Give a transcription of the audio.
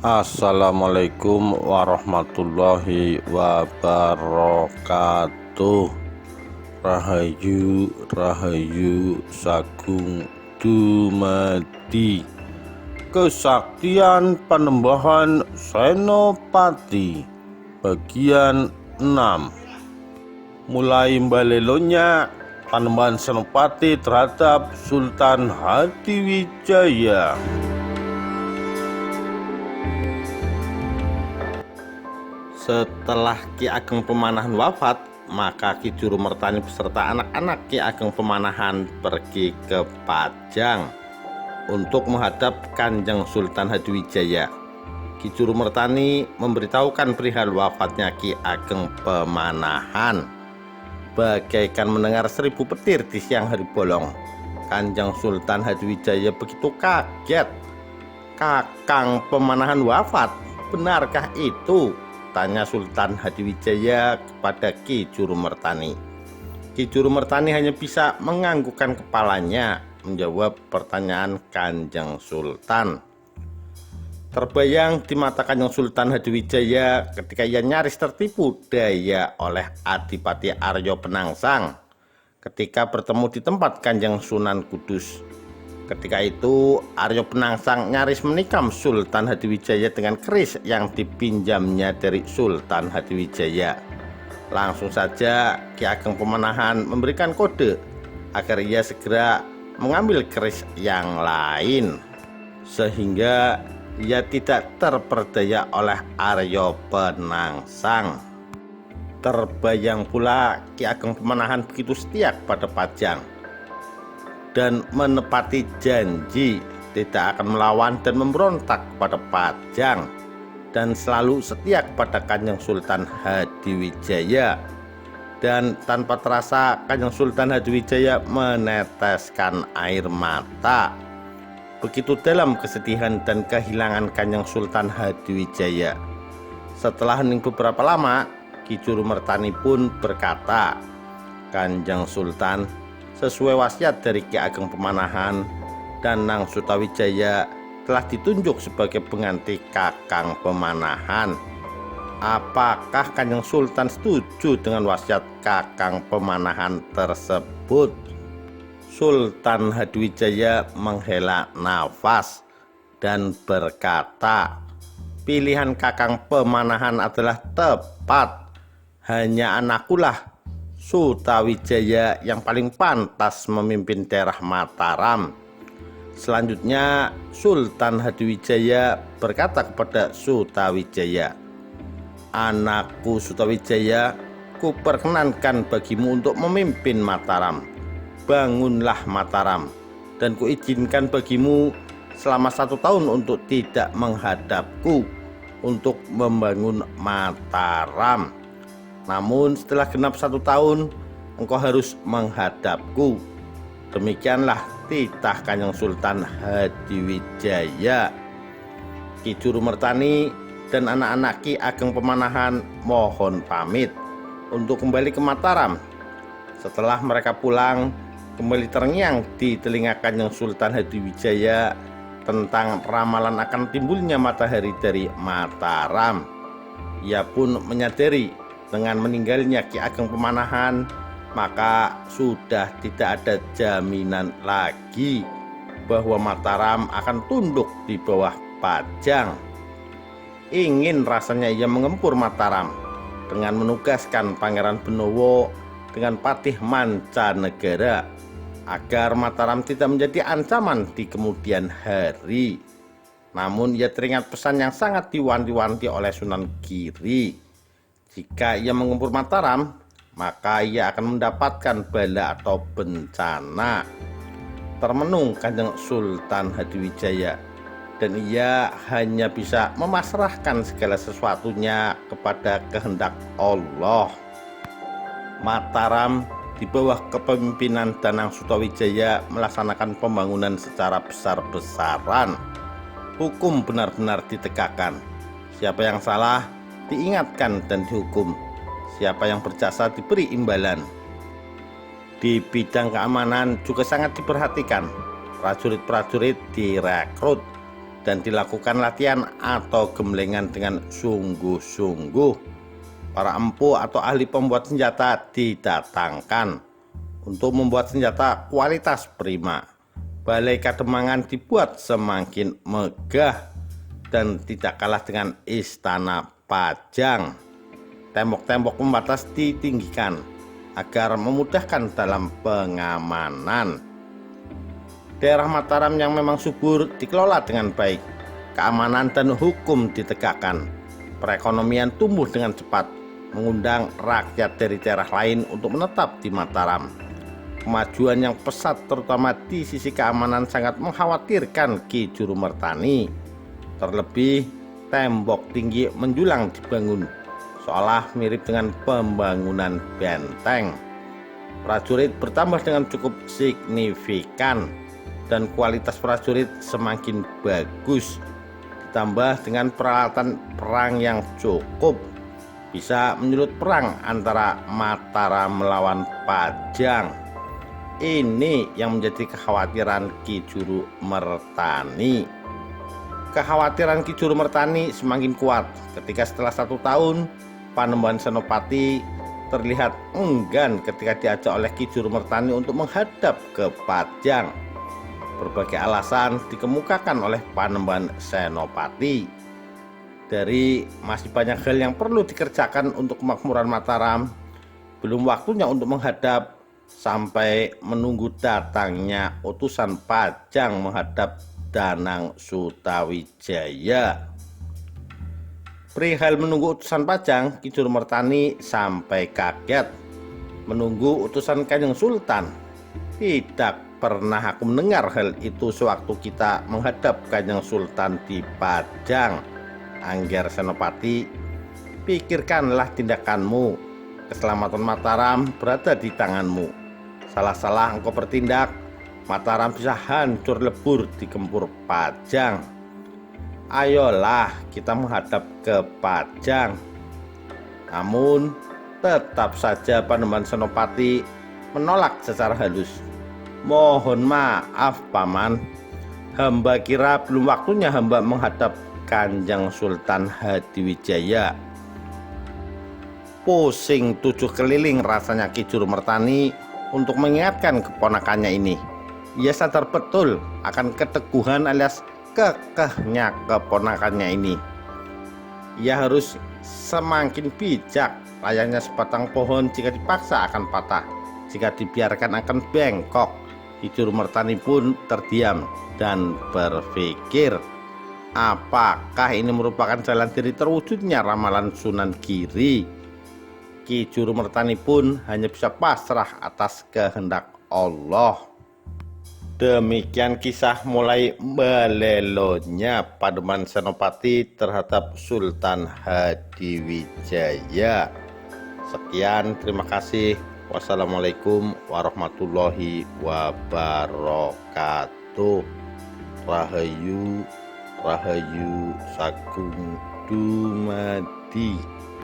Assalamualaikum warahmatullahi wabarakatuh. Rahayu Rahayu Sagung Dumadi. Kesaktian Panembahan Senopati bagian 6. Mulai balelonya Panembahan Senopati terhadap Sultan Hadiwijaya. Setelah Ki Ageng Pemanahan wafat, maka Ki Jurumertani beserta anak-anak Ki Ageng Pemanahan pergi ke Pajang untuk menghadap Kanjeng Sultan Hadiwijaya. Ki Jurumertani memberitahukan perihal wafatnya Ki Ageng Pemanahan. Bagaikan mendengar 1000 petir di siang hari bolong, Kanjeng Sultan Hadiwijaya begitu kaget. "Kakang Pemanahan wafat, benarkah itu?" tanya Sultan Hadiwijaya kepada Ki Jurumertani. Ki Jurumertani hanya bisa menganggukkan kepalanya menjawab pertanyaan Kanjeng Sultan. Terbayang di mata Kanjeng Sultan Hadiwijaya ketika ia nyaris tertipu daya oleh Adipati Aryo Penangsang ketika bertemu di tempat Kanjeng Sunan Kudus. Ketika itu Aryo Penangsang nyaris menikam Sultan Hadiwijaya dengan keris yang dipinjamnya dari Sultan Hadiwijaya. Langsung saja Ki Ageng Pemanahan memberikan kode agar ia segera mengambil keris yang lain, sehingga ia tidak terperdaya oleh Aryo Penangsang. Terbayang pula Ki Ageng Pemanahan begitu setia pada Pajang dan menepati janji tidak akan melawan dan memberontak pada Pajang, dan selalu setia kepada Kanjeng Sultan Hadiwijaya. Dan tanpa terasa Kanjeng Sultan Hadiwijaya meneteskan air mata. Begitu dalam kesedihan dan kehilangan Kanjeng Sultan Hadiwijaya. Setelah hening beberapa lama, Ki Jurumertani pun berkata, "Kanjeng Sultan, sesuai wasiat dari Ki Ageng Pemanahan, Danang Sutawijaya telah ditunjuk sebagai pengganti Kakang Pemanahan. Apakah Kanjeng Sultan setuju dengan wasiat Kakang Pemanahan tersebut?" Sultan Hadiwijaya menghela nafas dan berkata, "Pilihan Kakang Pemanahan adalah tepat. Hanya anakkulah Sutawijaya yang paling pantas memimpin daerah Mataram." Selanjutnya Sultan Hadiwijaya berkata kepada Sutawijaya, "Anakku Sutawijaya, kuperkenankan bagimu untuk memimpin Mataram. Bangunlah Mataram, dan kuizinkan bagimu selama 1 tahun untuk tidak menghadapku untuk membangun Mataram. Namun setelah genap 1 tahun, engkau harus menghadapku." Demikianlah titah Kanjeng Sultan Hadiwijaya. Ki Jurumertani dan anak-anak Ki Ageng Pemanahan mohon pamit untuk kembali ke Mataram. Setelah mereka pulang, kembali terngiang di telinga Kanjeng Sultan Hadiwijaya tentang ramalan akan timbulnya matahari dari Mataram. Ia pun menyadari dengan meninggalnya Ki Ageng Pemanahan, maka sudah tidak ada jaminan lagi bahwa Mataram akan tunduk di bawah Pajang. Ingin rasanya ia mengempur Mataram dengan menugaskan Pangeran Benowo dengan Patih Mancanegara agar Mataram tidak menjadi ancaman di kemudian hari. Namun ia teringat pesan yang sangat diwanti-wanti oleh Sunan Giri. Jika ia mengempur Mataram, maka ia akan mendapatkan bala atau bencana. Termenung Kanjeng Sultan Hadiwijaya, dan ia hanya bisa memasrahkan segala sesuatunya kepada kehendak Allah. Mataram di bawah kepemimpinan Danang Sutawijaya melaksanakan pembangunan secara besar-besaran. Hukum benar-benar ditegakkan. Siapa yang salah diingatkan dan dihukum. Siapa yang berjasa diberi imbalan. Di bidang keamanan juga sangat diperhatikan. Prajurit-prajurit direkrut dan dilakukan latihan atau gemblengan dengan sungguh-sungguh. Para empu atau ahli pembuat senjata didatangkan untuk membuat senjata kualitas prima. Balai Kademangan dibuat semakin megah dan tidak kalah dengan Istana Pajang. Tembok-tembok pembatas ditinggikan agar memudahkan dalam pengamanan. Daerah Mataram yang memang subur dikelola dengan baik. Keamanan dan hukum ditegakkan. Perekonomian tumbuh dengan cepat, mengundang rakyat dari daerah lain untuk menetap di Mataram. Kemajuan yang pesat terutama di sisi keamanan sangat mengkhawatirkan Ki Juru Mertani. Terlebih tembok tinggi menjulang dibangun, seolah mirip dengan pembangunan benteng. Prajurit bertambah dengan cukup signifikan dan kualitas prajurit semakin bagus, ditambah dengan peralatan perang yang cukup, bisa menyulut perang antara Mataram melawan Pajang. Ini yang menjadi kekhawatiran Ki Juru Mertani. Kekhawatiran Ki Juru Mertani semakin kuat ketika setelah 1 tahun Panembahan Senopati terlihat enggan ketika diajak oleh Ki Juru Mertani untuk menghadap ke Pajang. Berbagai alasan dikemukakan oleh Panembahan Senopati. Dari masih banyak hal yang perlu dikerjakan untuk kemakmuran Mataram, belum waktunya untuk menghadap sampai menunggu datangnya utusan Pajang menghadap Danang Sutawijaya. Perihal menunggu utusan Pajang, Ki Juru Mertani sampai kaget menunggu utusan Kanjeng Sultan. Tidak pernah aku mendengar hal itu sewaktu kita menghadap Kanjeng Sultan di Pajang. Angger Senopati, pikirkanlah tindakanmu. Keselamatan Mataram berada di tanganmu. Salah-salah engkau bertindak, Mataram bisa hancur lebur di gempur Pajang. Ayolah kita menghadap ke Pajang. Namun tetap saja Panembahan Senopati menolak secara halus. Mohon maaf Paman, hamba kira belum waktunya hamba menghadap Kanjeng Sultan Hadiwijaya. Pusing 7 keliling rasanya Ki Juru Mertani untuk mengingatkan keponakannya ini. Ia sadar betul akan keteguhan alias kekehnya keponakannya ini. Ia harus semakin bijak, layaknya sebatang pohon jika dipaksa akan patah, jika dibiarkan akan bengkok. Ki Juru Mertani pun terdiam dan berpikir, apakah ini merupakan jalan diri terwujudnya ramalan Sunan Giri? Ki Juru Mertani pun hanya bisa pasrah atas kehendak Allah. Demikian kisah mulai melelonya Panembahan Senopati terhadap Sultan Hadiwijaya. Sekian, terima kasih. Wassalamualaikum warahmatullahi wabarakatuh. Rahayu, Rahayu Sagung Dumadi.